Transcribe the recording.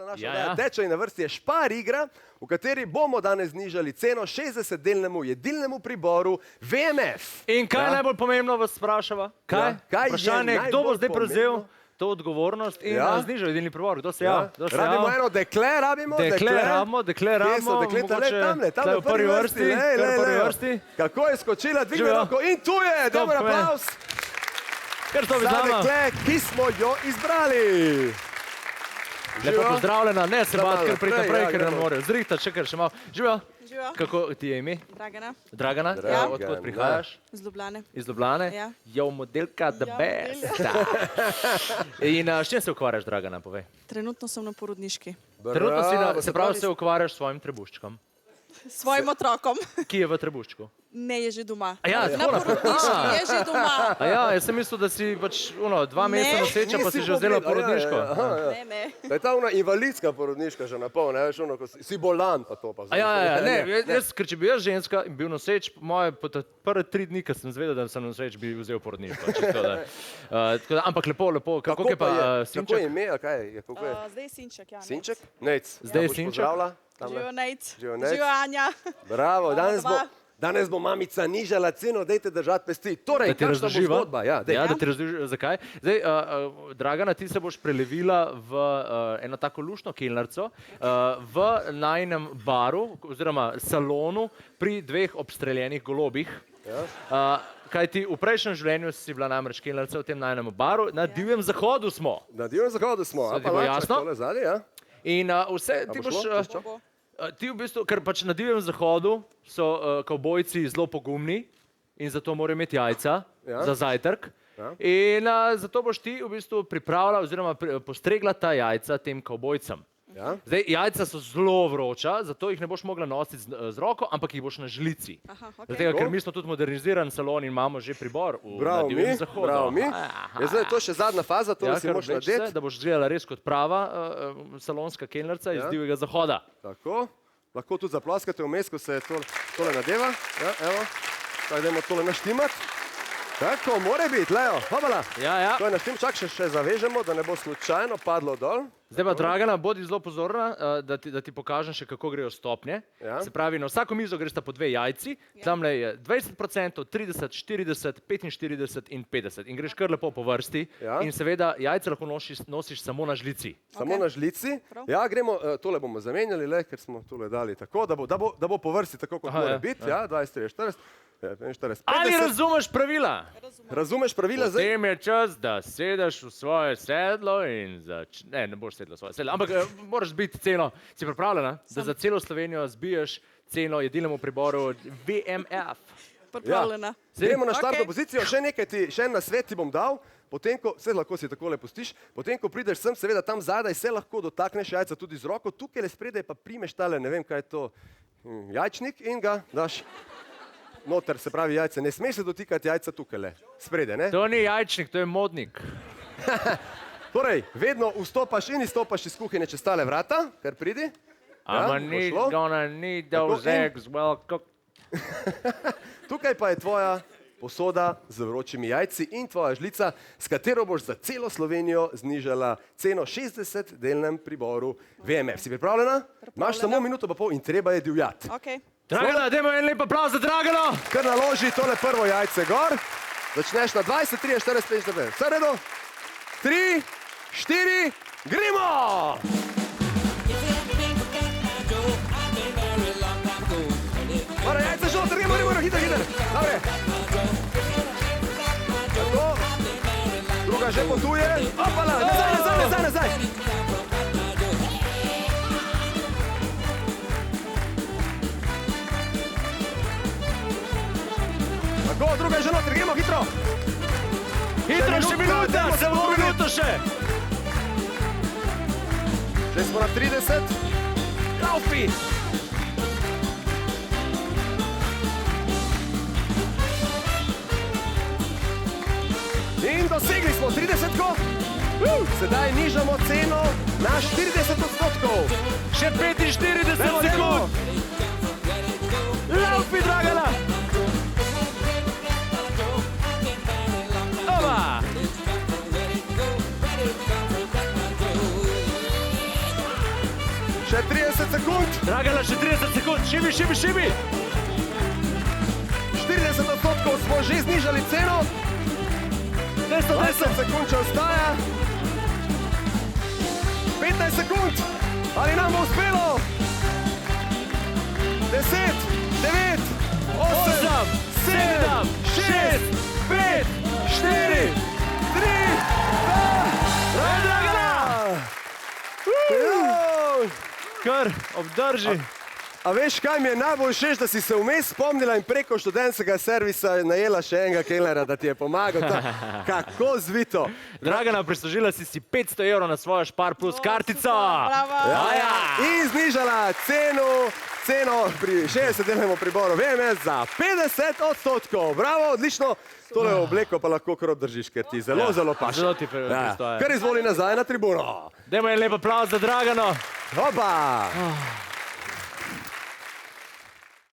da naša oddaja teče in na vrsti je Špar igra, v kateri bomo danes znižali ceno 60-delnemu jedilnemu priboru VMF. In kaj najbolj pomembno vas sprašava? Kaj? Vprašanje, kdo bo zdaj prevzel to odgovornost in znižal jedilni pribor? Kdo se javi? Rabimo eno dekle, Dekle rabimo. Tamle v prvi vrsti. Kako je skočila, dvigne roko in tu je, dober aplavz. Kar stopi z nama. Za dekle, ki smo jo izbrali. Lepo pozdravljena, ne se bati, ker priti naprej, ker ne morejo. Zrihta, čekaj še malo. Živijo. Kako ti je ime? Dragana. Odkot prihajaš? Iz Ljubljane. Iz Ljubljane? Jo, modelka the best. In s čim se ukvarjaš, Dragana, povej? Trenutno sem na porodniški. Se pravi, se ukvarjaš s svojim trebuščkom. Svojim otrokom. Ki je v trebuščku? Ne, je že doma. Na porodniški, je že doma. Jaz sem mislil, da si pač 2 meseca noseča, pa si že vzela porodniško. Ne. Da je ta invalidska porodniška že napol, ne, veš, ko si bolan pa to pa. Ker če bi jaz ženska in bil noseč, moje prve 3 dni, ko sem zvedel, da sem noseč, bi vzel porodniško. Ampak lepo, kako je pa Sinček? Kako je ime, kaj je? Zdaj je Sinček, ja. Sinček? Nejc. Zdaj je Sinček. Živijo Nejc. Živijo Anja. Bravo, danes bo mamica nižala ceno, dajte držati pesti. Torej, kakšna bo zgodba? Da ti razloži, zakaj. Zdaj, Dragana, ti se boš prelevila v eno tako luštno kelnarco v najinem baru, oziroma salonu pri 2 obstreljenih golobih. Kaj ti v prejšnjem življenju si bila namreč kelnarca v tem najinem baru, na Divjem zahodu smo. Na Divjem zahodu smo, a pa jasno? In vse, ti boš... Ti v bistvu, ker pač na Divjem zahodu so kavbojci zelo pogumni in zato morajo imeti jajca za zajtrk. In zato boš ti v bistvu pripravila oziroma postregla ta jajca tem kavbojcem. Zdaj, jajca so zelo vroča, zato jih ne boš mogla nositi z roko, ampak jih boš na žlici. Zato, ker mi smo tudi moderniziran salon in imamo že pribor na Divjem zahodu. Bravo mi. Zdaj, to je še zadnja faza, to si moraš nadeti. Da boš izgledala res kot prava salonska kelnarca iz Divjega zahoda. Tako. Lahko tudi zaploskate vmes, ko se tole nadeva. Evo. Tako, dajmo tole naštimati. Tako, more biti, Leo. Hopala. To je naštim, čak še zavežemo, da ne bo slučajno padlo dol. Zdaj pa, Dragana, bodi zelo pozorna, da ti pokažem še, kako grejo stopnje. Se pravi, na vsako mizo gresta po 2 jajci, tamle je 20%, 30, 40, 45 in 50. In greš kar lepo po vrsti in seveda jajce lahko nosiš samo na žlici. Samo na žlici? Ja, gremo, tole bomo zamenjali, ker smo tole dali tako, da bo po vrsti tako, kot mora biti. 20, 40. Ali razumeš pravila? Razumeš pravila zdaj? Potem je čas, da sedeš v svoje sedlo in ne boš sedla v svoje sedlo, ampak moraš biti ceno, si pripravljena, da za celo Slovenijo zbiješ ceno jedilnemu priboru VMF. Pripravljena. Gremo na štartno pozicijo, še en nasvet ti bom dal, potem ko, vse lahko si takole pustiš, potem ko prideš sem, seveda tam zadaj se lahko dotakneš jajca tudi z roko, tukaj le spredaj pa primeš tale, ne vem kaj je to, jajčnik in ga daš noter, se pravi jajce. Ne smeš se dotikati jajca tukaj, spredaj, ne? To ni jajčnik, to je modnik. Torej, vedno vstopaš in izstopaš iz kuhinje čez tale vrata, kar pridi. Gonna need those eggs well cooked. Tukaj pa je tvoja posoda z vročimi jajci in tvoja žlica, s katero boš za celo Slovenijo znižala ceno 60-delnem priboru VMF. Si pripravljena? Imaš samo minuto pa pol in treba je divjati. Dragana, dajmo en lep aplauz za Dragano! Kar naloži tole prvo jajce gor. Začneš na 20, 30, 40, 50, 50. Vse redo? 3, 4, gremo! Mora, jajce že otrgemo, hiter. Dobre. Tako. Druga že potuje. Opala, nazaj. Tako, druga je že noter, gremo hitro. Hitro, še minuta, samo minuto še. Že smo na 30. Laufi. In dosegli smo 30-ko. Sedaj nižamo ceno na 40%. Še 45 sekund. Laufi, Dragana. Še 30 sekund. Dragana, še 30 sekund. Šibi, šibi, šibi. 40% smo že znižali ceno. 20 sekund še ostaja. 15 sekund. Ali nam bo uspelo? 10, 9, 8, 7, 6, 5, 4, 3, 2, Dragana! Kar, obdrži. A veš, kaj mi je najbolj všeč, da si se vmes spomnila in preko študentskega servisa najela še enega kelnera, da ti je pomagal. Kako zvito. Dragana, prislužila si 500 € na svojo Spar Plus kartico. Bravo. In znižala ceno pri 60-delnem priboru VMS za 50%. Bravo, odlično. Tole obleko pa lahko kar obdržiš, ker ti zelo paše. Zelo ti pristoja. Kar izvoli nazaj na tribuno. Dajmo en lep aplauz za Dragano. Hopa!